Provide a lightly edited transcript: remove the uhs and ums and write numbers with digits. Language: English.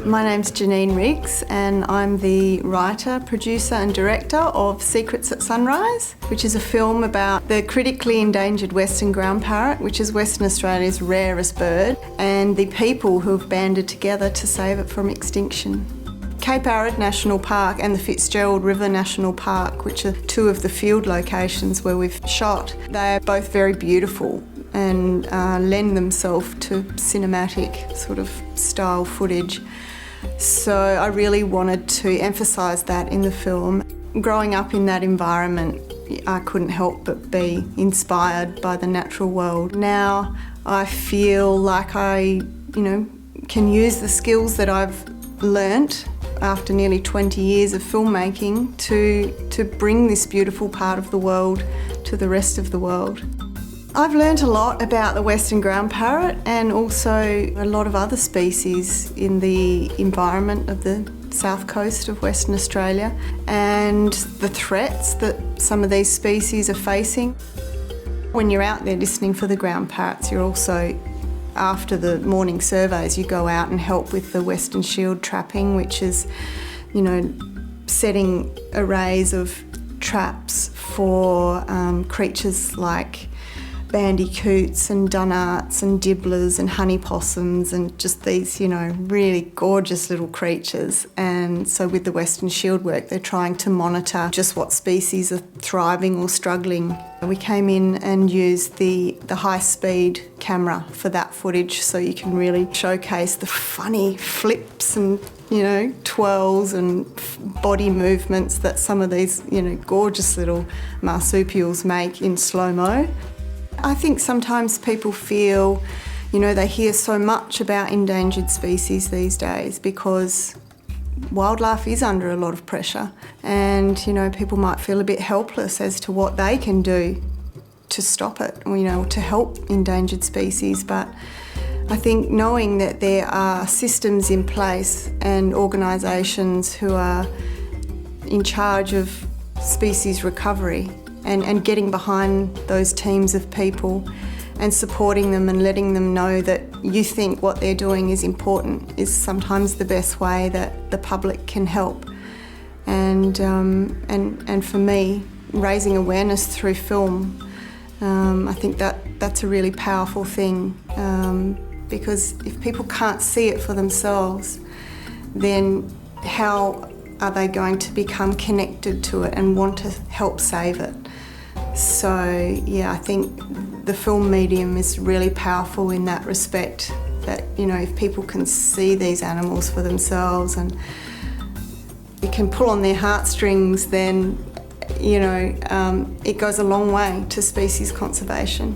My name's Jennene Riggs and I'm the writer, producer and director of Secrets at Sunrise, which is a film about the critically endangered Western Ground Parrot, which is Western Australia's rarest bird, and the people who have banded together to save it from extinction. Cape Arid National Park and the Fitzgerald River National Park, which are two of the field locations where we've shot, they are both very beautiful and lend themselves to cinematic sort of style footage. So I really wanted to emphasise that in the film. Growing up in that environment, I couldn't help but be inspired by the natural world. Now I feel like I, can use the skills that I've learnt after nearly 20 years of filmmaking to bring this beautiful part of the world to the rest of the world. I've learnt a lot about the Western Ground Parrot and also a lot of other species in the environment of the south coast of Western Australia and the threats that some of these species are facing. When you're out there listening for the ground parrots, you're also, after the morning surveys, you go out and help with the Western Shield trapping, which is, setting arrays of traps for creatures like bandicoots and dunnarts and dibblers and honey possums and just these, really gorgeous little creatures. And so with the Western Shield work, they're trying to monitor just what species are thriving or struggling. We came in and used the high-speed camera for that footage, so you can really showcase the funny flips and twirls and body movements that some of these, gorgeous little marsupials make in slow-mo. I think sometimes people feel, they hear so much about endangered species these days because wildlife is under a lot of pressure and, people might feel a bit helpless as to what they can do to stop it, to help endangered species. But I think knowing that there are systems in place and organisations who are in charge of species recovery and getting behind those teams of people and supporting them and letting them know that you think what they're doing is important is sometimes the best way that the public can help. And for me, raising awareness through film, I think that's a really powerful thing because if people can't see it for themselves, then how are they going to become connected to it and want to help save it? So I think the film medium is really powerful in that respect, that if people can see these animals for themselves and it can pull on their heartstrings, then it goes a long way to species conservation.